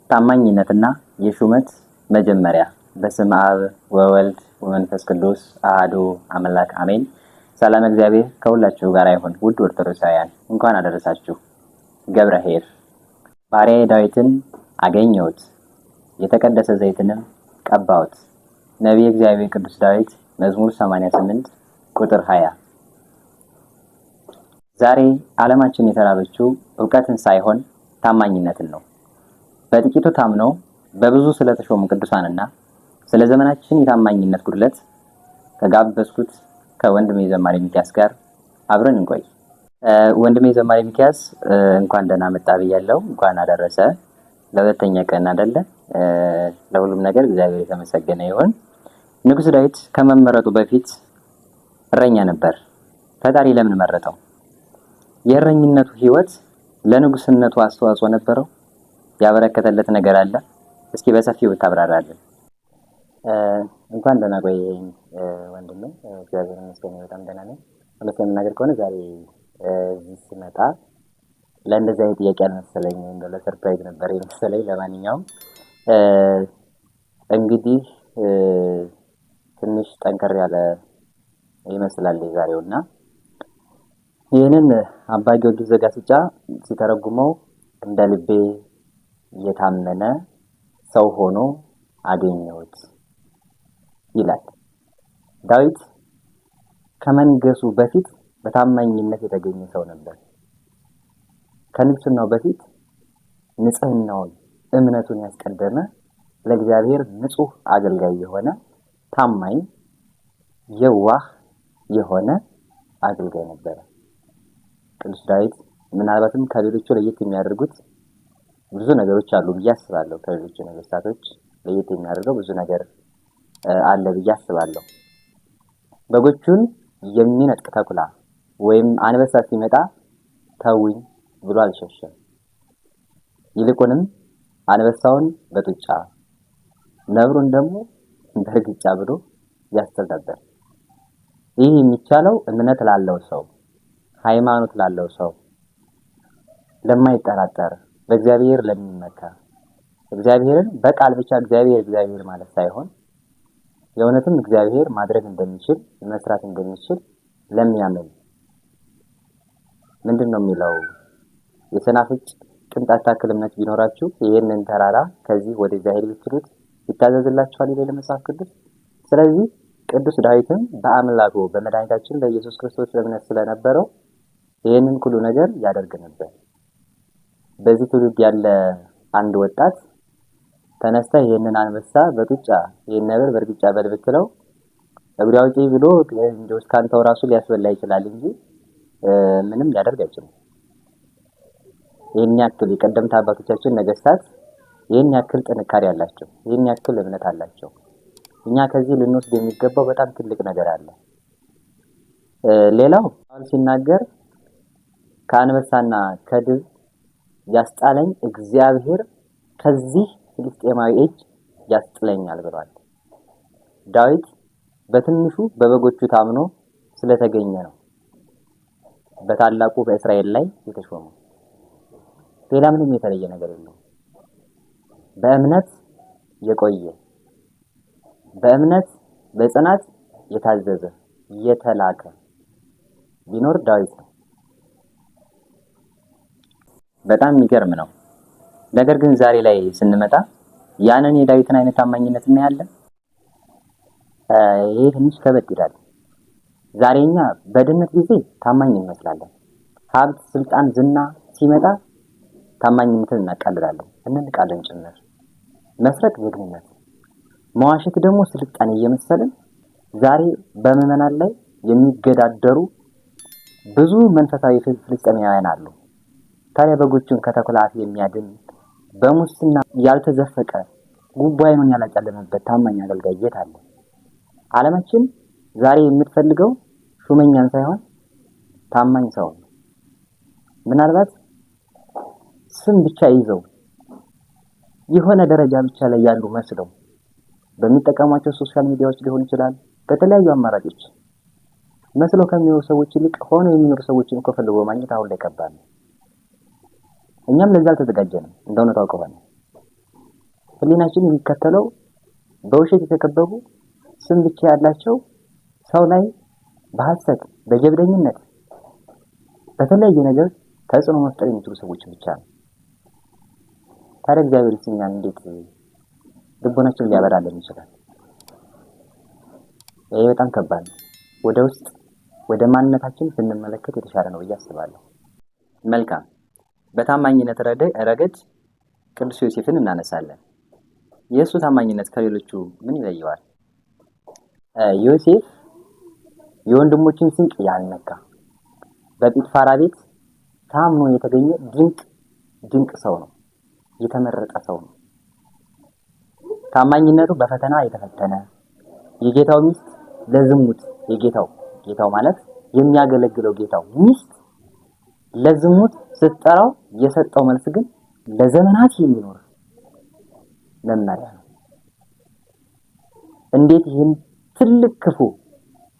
ታማኝነትና የሹመት መጀመሪያ። በስመ አብ ወወልድ ወመንፈስ ቅዱስ አሐዱ አምላክ አሜን። ሰላም እግዚአብሔር ከሁላችሁ ጋር ይሁን። ውድ ኦርቶዶክሳውያን እንኳን አደረሳችሁ። ገብረኄር ባሪያዬ ዳዊትን አገኘሁት፣ የተቀደሰ ዘይትንም ቀባሁት። ነቢየ እግዚአብሔር ቅዱስ ዳዊት መዝሙር 88 ቁጥር 20። ዛሬ ዓለማችን የተራበችው ዕውቀትን ሳይሆን ታማኝነትን ነው። በጥቂቱ ታምነው በብዙ ስለተሾሙ ቅዱሳንና ስለ ዘመናችን የታማኝነት ጉድለት ከጋበዝኩት ከወንድሜ ዘማሪ ሚኪያስ ጋር አብረን እንቆይ። ወንድሜ ዘማሪ ሚኪያስ እንኳን ደህና መጣ ብያለሁ። እንኳን አደረሰ። ለሁለተኛ ቀን አይደለ? ለሁሉም ነገር እግዚአብሔር የተመሰገነ ይሁን። ንጉሥ ዳዊት ከመመረጡ በፊት እረኛ ነበር። ፈጣሪ ለምን መረጠው? የእረኝነቱ ሕይወት ለንጉስነቱ አስተዋጽኦ ነበረው? ያበረከተለት ነገር አለ? እስኪ በሰፊው ታብራራለን። እንኳን ደህና ቆየኝ ወንድሜ። እግዚአብሔር ይመስገን በጣም ደህና ነኝ። ሁለተኛ ነገር ከሆነ ዛሬ እዚህ ስመጣ ለእንደዚህ አይነት ጥያቄ አልመሰለኝም፣ እንደው ለሰርፕራይዝ ነበር የመሰለኝ። ለማንኛውም እንግዲህ ትንሽ ጠንከር ያለ ይመስላል የዛሬውና ይህንን አባ ጊዮርጊስ ዘጋስጫ ሲተረጉመው እንደ ልቤ የታመነ ሰው ሆኖ አገኘሁት ይላል። ዳዊት ከመንገሱ በፊት በታማኝነት የተገኘ ሰው ነበር። ከንግስናው በፊት ንጽህናውን፣ እምነቱን ያስቀደመ ለእግዚአብሔር ንጹህ አገልጋይ የሆነ ታማኝ፣ የዋህ የሆነ አገልጋይ ነበረ ቅዱስ ዳዊት። ምናልባትም ከሌሎቹ ለየት የሚያደርጉት ብዙ ነገሮች አሉ ብዬ አስባለሁ። ከሌሎቹ ነገስታቶች ለየት የሚያደርገው ብዙ ነገር አለ ብዬ አስባለሁ። በጎቹን የሚነጥቅ ተኩላ ወይም አንበሳ ሲመጣ ተውኝ ብሎ አልሸሸም። ይልቁንም አንበሳውን በጡጫ ነብሩን ደግሞ በርግጫ ብሎ ያስተል ነበር። ይህ የሚቻለው እምነት ላለው ሰው፣ ሃይማኖት ላለው ሰው፣ ለማይጠራጠር፣ በእግዚአብሔር ለሚመካ፣ እግዚአብሔርን በቃል ብቻ እግዚአብሔር ማለት ሳይሆን የእውነትም እግዚአብሔር ማድረግ እንደሚችል መስራት እንደሚችል ለሚያምን። ምንድነው የሚለው? የሰናፍጭ ቅንጣት ታክል እምነት ቢኖራችሁ ይሄንን ተራራ ከዚህ ወደዚያ ሄድ ብትሉት ይታዘዝላችኋል ይላል መጽሐፍ ቅዱስ። ስለዚህ ቅዱስ ዳዊትም በአምላኩ በመድኃኒታችን በኢየሱስ ክርስቶስ እምነት ስለነበረው ይሄንን ሁሉ ነገር ያደርግ ነበር። በዚህ ትውልድ ያለ አንድ ወጣት ተነስተ ይሄንን አንበሳ በጡጫ ይሄን ነብር በርግጫ በል ብትለው እግሬ አውጪ ብሎ እንደው እስካንተው ራሱ ሊያስበላ ይችላል እንጂ ምንም ሊያደርግ አይችልም። ይሄን ያክል የቀደምት አባቶቻችን ነገስታት ይሄን ያክል ጥንካሬ አላቸው፣ ይሄን ያክል እምነት አላቸው። እኛ ከዚህ ልንወስድ የሚገባው በጣም ትልቅ ነገር አለ። ሌላው አሁን ሲናገር ከአንበሳና ከድብ ያስጣለኝ እግዚአብሔር ከዚህ ፍልስጤማዊ እጅ ያስጥለኛል ብሏል። ዳዊት በትንሹ በበጎቹ ታምኖ ስለተገኘ ነው በታላቁ በእስራኤል ላይ የተሾመው። ሌላ ምንም የተለየ ነገር የለም። በእምነት የቆየ፣ በእምነት በጽናት የታዘዘ የተላከ ቢኖር ዳዊት ነው። በጣም የሚገርም ነው። ነገር ግን ዛሬ ላይ ስንመጣ ያንን የዳዊትን አይነት ታማኝነት እናያለን። ይሄ ትንሽ ከበድ ይላል። ዛሬኛ በድህነት ጊዜ ታማኝ እንመስላለን። ሀብት፣ ስልጣን፣ ዝና ሲመጣ ታማኝነትን እናቃልላለን፣ እንንቃለን ጭምር። መስረቅ ጀግንነት፣ መዋሸት ደግሞ ስልጣኔ እየመሰለን ዛሬ በምዕመናን ላይ የሚገዳደሩ ብዙ መንፈሳዊ ፍልስጤማውያን አሉ። ታዲያ በጎቹን ከተኩላ አፍ የሚያድን በሙስና ያልተዘፈቀ ጉቦ ዓይኑን ያላጨለመበት ታማኝ አገልጋይ የት አለ? ዓለማችን ዛሬ የምትፈልገው ሹመኛን ሳይሆን ታማኝ ሰው ነው። ምናልባት ስም ብቻ ይዘው የሆነ ደረጃ ብቻ ላይ ያሉ መስለው በሚጠቀሟቸው ሶሻል ሚዲያዎች ሊሆን ይችላል፣ በተለያዩ አማራጮች መስለው ከሚኖሩ ሰዎች ይልቅ ሆነው የሚኖሩ ሰዎችን እኮ ፈልጎ ማግኘት አሁን ላይ ከባድ ነው። እኛም ለዛ አልተዘጋጀንም እንደሆነ ታውቀዋለህ። ህሊናችን የሚከተለው በውሸት የተከበቡ ስም ብቻ ያላቸው ሰው ላይ በሐሰት በጀብደኝነት በተለያየ ነገር ተጽዕኖ መፍጠር የሚችሉ ሰዎች ብቻ ነው። ታዲያ እግዚአብሔር እኛን እንዴት ልቦናችንን ሊያበራልን ይችላል? ይሄ በጣም ከባድ ነው። ወደ ውስጥ ወደ ማንነታችን ስንመለከት የተሻለ ነው ብዬ አስባለሁ። መልካም። በታማኝነት ረገድ ቅዱስ ዮሴፍን እናነሳለን። የእሱ ታማኝነት ከሌሎቹ ምን ይለየዋል? ዮሴፍ የወንድሞችን ስንቅ ያልነካ በጲጥፋራ ቤት ታምኖ የተገኘ ድንቅ ሰው ነው። የተመረጠ ሰው ነው። ታማኝነቱ በፈተና የተፈተነ የጌታው ሚስት ለዝሙት ጌታው ማለት የሚያገለግለው ጌታው ሚስት ለዝሙት ስትጠራው የሰጠው መልስ ግን ለዘመናት የሚኖር መመሪያ ነው። እንዴት ይህን ትልቅ ክፉ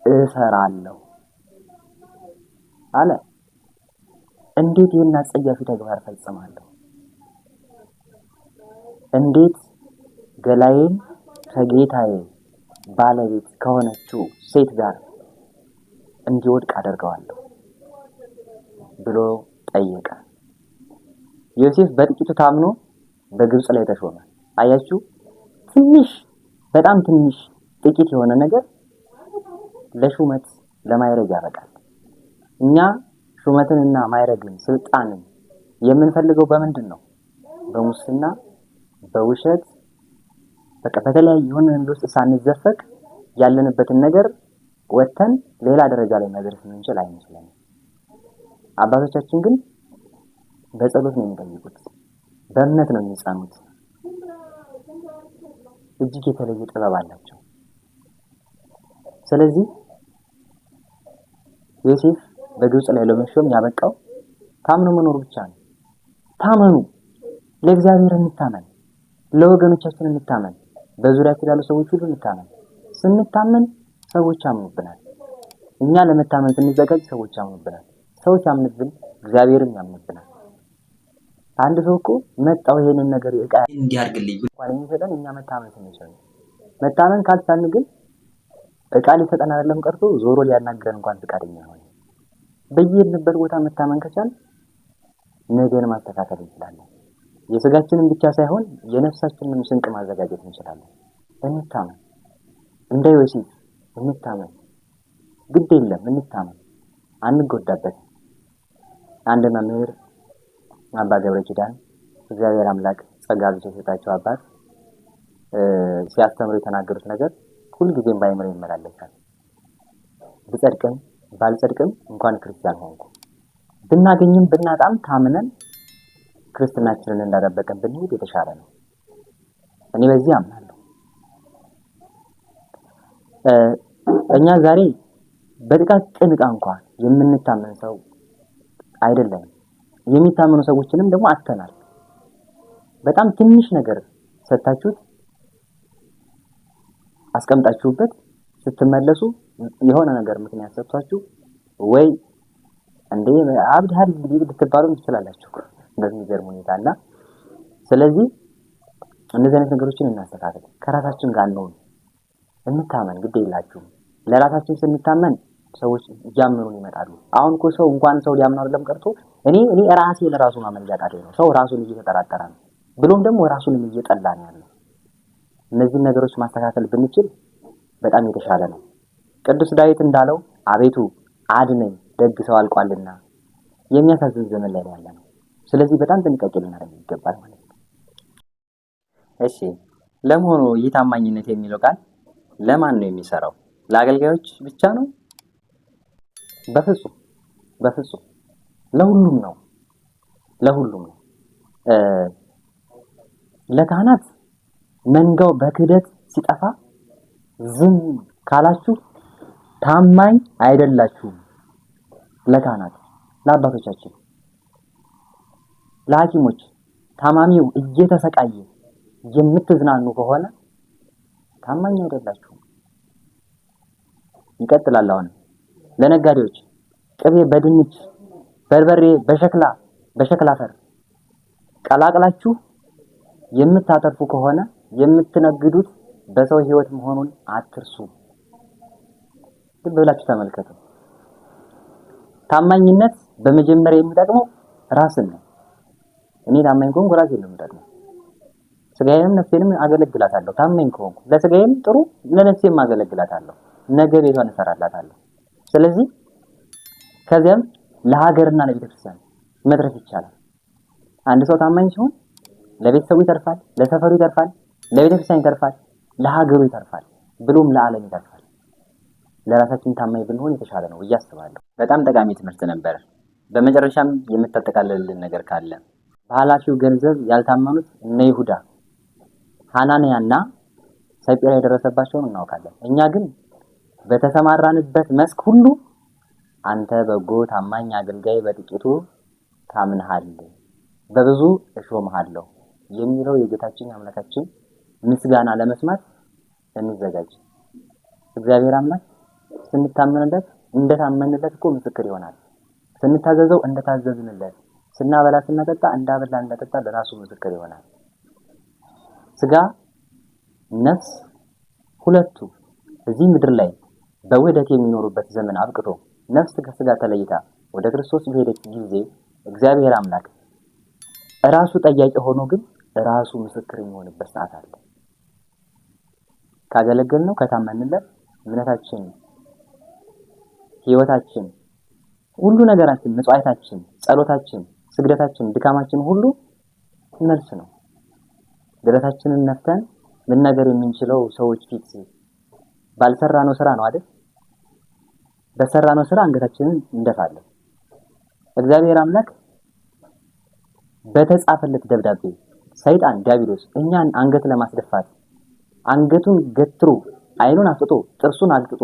እሰራለሁ አለ። እንዴት ይህን አጸያፊ ተግባር ፈጽማለሁ? እንዴት ገላዬን ከጌታዬ ባለቤት ከሆነችው ሴት ጋር እንዲወድቅ አደርገዋለሁ ብሎ ጠየቀ። ዮሴፍ በጥቂቱ ታምኖ በግብጽ ላይ ተሾመ። አያችሁ፣ በጣም ትንሽ ጥቂት የሆነ ነገር ለሹመት ለማይረግ ያበቃል። እኛ ሹመትንና ማይረግን ስልጣንን የምንፈልገው በምንድን ነው? በሙስና በውሸት በተለያየ የሆነ ውስጥ ሳንዘፈቅ ያለንበትን ነገር ወተን ሌላ ደረጃ ላይ መድረስ እንችል አይመስለንም። አባቶቻችን ግን በጸሎት ነው የሚጠይቁት፣ በእምነት ነው የሚጸኑት። እጅግ የተለየ ጥበብ አላቸው። ስለዚህ ዮሴፍ በግብጽ ላይ ለመሾም ያበቃው ታምኖ መኖር ብቻ ነው። ታመኑ፣ ለእግዚአብሔር እንታመን፣ ለወገኖቻችን እንታመን፣ በዙሪያችን ያሉ ሰዎች ሁሉ እንታመን። ስንታመን ሰዎች ያምኑብናል። እኛ ለመታመን ስንዘጋጅ ሰዎች ያምኑብናል። ሰዎች ያምኑብን እግዚአብሔርም ያምኑብናል። አንድ ሰው እኮ መጣው ይሄንን ነገር እቃ እንዲያርግልኝ እንኳን የሚሰጠን እኛ መታመን ስንችል ነው። መታመን ካልቻልን ግን እቃ ሊሰጠን አይደለም ቀርቶ ዞሮ ሊያናግረን እንኳን ፈቃደኛ ሆነ። በየሄድንበት ቦታ መታመን ከቻልን ነገን ማስተካከል እንችላለን። የስጋችንን ብቻ ሳይሆን የነፍሳችንንም ስንቅ ማዘጋጀት እንችላለን። እንታመን፣ እንደ ዮሴፍ እንታመን። ግድ የለም እንታመን፣ አንጎዳበት። አንድ መምህር አባ ገብረ ኪዳን እግዚአብሔር አምላክ ጸጋ ብቻ አባት ሲያስተምሩ የተናገሩት ነገር ሁልጊዜም ባይምሬ ይመላለሳል። ብጸድቅም ባልጸድቅም እንኳን ክርስቲያን ሆንኩ፣ ብናገኝም ብናጣም ታምነን ክርስትናችንን እንዳደበቀን ብንሄድ የተሻለ ነው። እኔ በዚህ አምናለሁ። እኛ ዛሬ በጥቃቅን ዕቃ እንኳን የምንታመን ሰው አይደለንም። የሚታመኑ ሰዎችንም ደግሞ አጥተናል። በጣም ትንሽ ነገር ሰጣችሁት አስቀምጣችሁበት ስትመለሱ የሆነ ነገር ምክንያት ሰጥቷችሁ ወይ እንዴ አብድሃል ልትባሉ ትችላላችሁ በሚገርም ሁኔታና ስለዚህ እነዚህ አይነት ነገሮችን እናስተካክል። ከራሳችን ጋር ነው እንታመን። ግድ የላችሁም። ለራሳችን ስንታመን ሰዎች እያመኑን ይመጣሉ። አሁን እኮ ሰው እንኳን ሰው ሊያምነው አይደለም ቀርቶ እኔ ራሴ ለራሱ ማመን ያቃተኝ ነው። ሰው ራሱን እየተጠራጠረ ነው፣ ብሎም ደግሞ ራሱንም እየጠላ ነው ያለው። እነዚህ ነገሮች ማስተካከል ብንችል በጣም የተሻለ ነው። ቅዱስ ዳዊት እንዳለው አቤቱ አድነኝ ደግ ሰው አልቋልና የሚያሳዝን ዘመን ላይ ያለ ነው። ስለዚህ በጣም ጥንቃቄ ልናደርግ ይገባል ማለት ነው። እሺ፣ ለመሆኑ ይህ ታማኝነት የሚለው ቃል ለማን ነው የሚሰራው? ለአገልጋዮች ብቻ ነው? በፍጹም ለሁሉም ነው። ለካህናት መንጋው በክህደት ሲጠፋ ዝም ካላችሁ ታማኝ አይደላችሁም። ለካህናት፣ ለአባቶቻችን፣ ለሐኪሞች ታማሚው እየተሰቃየ የምትዝናኑ ከሆነ ታማኝ አይደላችሁም። ይቀጥላል። አሁን ለነጋዴዎች ቅቤ በድንች በርበሬ በሸክላ አፈር ቀላቅላችሁ የምታተርፉ ከሆነ የምትነግዱት በሰው ህይወት መሆኑን አትርሱ። ብላችሁ ተመልከቱ። ታማኝነት በመጀመሪያ የሚጠቅመው ራስን ነው። እኔ ታማኝ ከሆንኩ ራሴን ነው የምጠቅመው። ስጋዬንም ነፍሴንም አገለግላታለሁ። ታማኝ ከሆንኩ ለስጋዬም ጥሩ ለነፍሴም አገለግላታለሁ። ነገ ቤቷን እሰራላታለሁ። ስለዚህ ከዚያም ለሀገርና ለቤተክርስቲያን መድረስ ይቻላል። አንድ ሰው ታማኝ ሲሆን ለቤተሰቡ ይተርፋል፣ ለሰፈሩ ይተርፋል፣ ለቤተክርስቲያን ይተርፋል፣ ለሀገሩ ይተርፋል፣ ብሎም ለዓለም ይተርፋል። ለራሳችን ታማኝ ብንሆን የተሻለ ነው ብዬ አስባለሁ። በጣም ጠቃሚ ትምህርት ነበር። በመጨረሻም የምታጠቃልልልን ነገር ካለ? በኃላፊው ገንዘብ ያልታመኑት እነ ይሁዳ፣ ሐናንያና ሰጲራ የደረሰባቸውን እናውቃለን። እኛ ግን በተሰማራንበት መስክ ሁሉ አንተ በጎ ታማኝ አገልጋይ በጥቂቱ ታምነሃል፣ በብዙ እሾምሃለሁ የሚለው የጌታችን አምላካችን ምስጋና ለመስማት እንዘጋጅ። እግዚአብሔር አምላክ ስንታመንለት እንደታመንለት እኮ ምስክር ይሆናል። ስንታዘዘው እንደታዘዝንለት፣ ስናበላ ስናጠጣ እንዳበላ እንዳጠጣ ለራሱ ምስክር ይሆናል። ስጋ ነፍስ ሁለቱ እዚህ ምድር ላይ በውህደት የሚኖሩበት ዘመን አብቅቶ ነፍስ ከስጋ ተለይታ ወደ ክርስቶስ በሄደች ጊዜ እግዚአብሔር አምላክ ራሱ ጠያቂ ሆኖ ግን ራሱ ምስክር የሚሆንበት ሰዓት አለ። ካገለገልነው ከታመንለት እምነታችን፣ ህይወታችን፣ ሁሉ ነገራችን፣ መስዋዕታችን፣ ጸሎታችን፣ ስግደታችን፣ ድካማችን ሁሉ መልስ ነው። ደረታችንን ነፍተን መናገር የምንችለው ሰዎች ፊት ባልሰራነው ስራ ነው አይደል? በሰራነው ስራ አንገታችንን እንደፋለን። እግዚአብሔር አምላክ በተጻፈለት ደብዳቤ ሰይጣን ዲያብሎስ እኛን አንገት ለማስደፋት አንገቱን ገትሮ አይኑን አፍጥጦ ጥርሱን አግጥጦ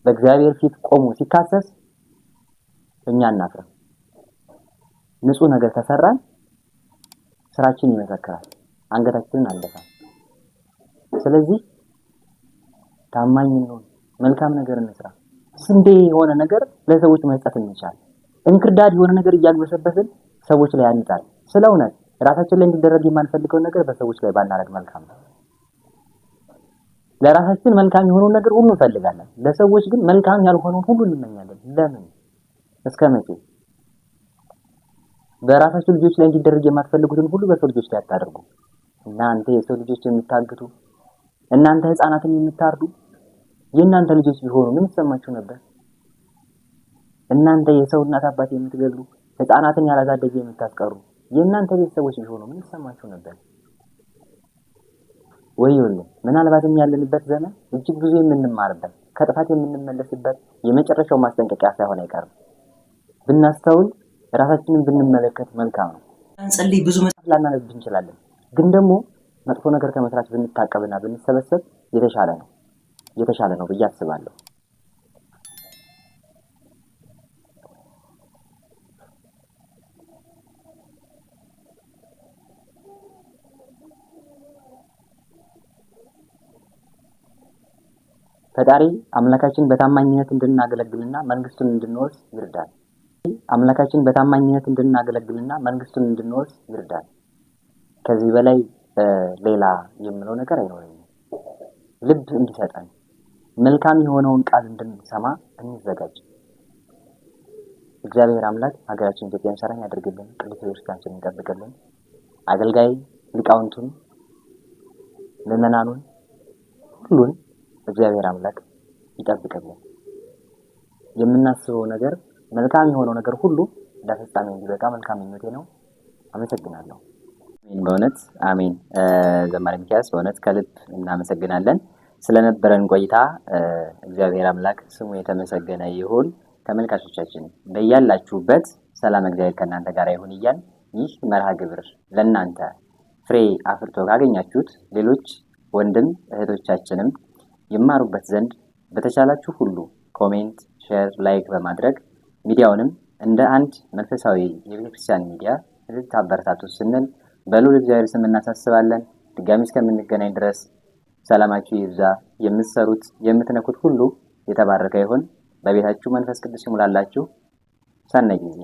በእግዚአብሔር ፊት ቆሞ ሲካሰስ እኛ እናፍረን። ንጹህ ነገር ከሰራን ስራችን ይመሰክራል፣ አንገታችንን አንደፋም። ስለዚህ ታማኝ እንሁን፣ መልካም ነገር እንስራ። ስንዴ የሆነ ነገር ለሰዎች መስጠት እንችላለን። እንክርዳድ የሆነ ነገር እያግበሰበስን ሰዎች ላይ አንጣል። ስለ እውነት ራሳችን ላይ እንዲደረግ የማንፈልገው ነገር በሰዎች ላይ ባናረግ መልካም ነው። ለራሳችን መልካም የሆነውን ነገር ሁሉ እንፈልጋለን፣ ለሰዎች ግን መልካም ያልሆነውን ሁሉ እንመኛለን። ለምን? እስከመቼ? በራሳችሁ ልጆች ላይ እንዲደረግ የማትፈልጉትን ሁሉ በሰው ልጆች ላይ አታደርጉ። እናንተ የሰው ልጆች የምታግቱ፣ እናንተ ህፃናትን የምታርዱ የእናንተ ልጆች ቢሆኑ ምን ይሰማችሁ ነበር? እናንተ የሰው እናት አባት የምትገሉ፣ ህፃናትን ያላሳደገ የምታስቀሩ የእናንተ ቤተሰቦች ቢሆኑ ምን ይሰማችሁ ነበር? ወይውልኝ ምናልባትም ያለንበት ዘመን እጅግ ብዙ የምንማርበት ከጥፋት የምንመለስበት የመጨረሻው ማስጠንቀቂያ ሳይሆን አይቀርም። ብናስተውል ራሳችንን ብንመለከት መልካም ነው። እንጸልይ፣ ብዙ መጽሐፍ ላናነብ እንችላለን፣ ግን ደግሞ መጥፎ ነገር ከመስራት ብንታቀብና ብንሰበሰብ የተሻለ ነው ብዬ አስባለሁ። ፈጣሪ አምላካችን በታማኝነት እንድናገለግልና መንግስቱን እንድንወርስ ይርዳል። አምላካችን በታማኝነት እንድናገለግልና መንግስቱን እንድንወርስ ይርዳል። ከዚህ በላይ ሌላ የምለው ነገር አይኖርም። ልብ እንዲሰጠን መልካም የሆነውን ቃል እንድንሰማ እንዘጋጅ። እግዚአብሔር አምላክ ሀገራችን ኢትዮጵያን ሰላም ያደርግልን፣ ቅዱስ ቤተክርስቲያናችንን ይጠብቅልን፣ አገልጋይ ሊቃውንቱን፣ ምዕመናኑን ሁሉን እግዚአብሔር አምላክ ይጠብቅልን። የምናስበው ነገር መልካም የሆነው ነገር ሁሉ ለፍጻሜ እንዲበቃ መልካም ምኞቴ ነው። አመሰግናለሁ። በእውነት አሜን። ዘማሪ ሚኪያስ በእውነት ከልብ እናመሰግናለን ስለነበረን ቆይታ። እግዚአብሔር አምላክ ስሙ የተመሰገነ ይሁን። ተመልካቾቻችን በያላችሁበት ሰላም እግዚአብሔር ከእናንተ ጋር ይሁን እያል ይህ መርሃ ግብር ለእናንተ ፍሬ አፍርቶ ካገኛችሁት ሌሎች ወንድም እህቶቻችንም ይማሩበት ዘንድ በተቻላችሁ ሁሉ ኮሜንት፣ ሼር፣ ላይክ በማድረግ ሚዲያውንም እንደ አንድ መንፈሳዊ የቤተክርስቲያን ሚዲያ ልታበረታቱ ስንል በልዑል እግዚአብሔር ስም እናሳስባለን። ድጋሚ እስከምንገናኝ ድረስ ሰላማችሁ ይብዛ። የምትሰሩት የምትነኩት ሁሉ የተባረከ ይሁን። በቤታችሁ መንፈስ ቅዱስ ይሙላላችሁ። ሰናይ ጊዜ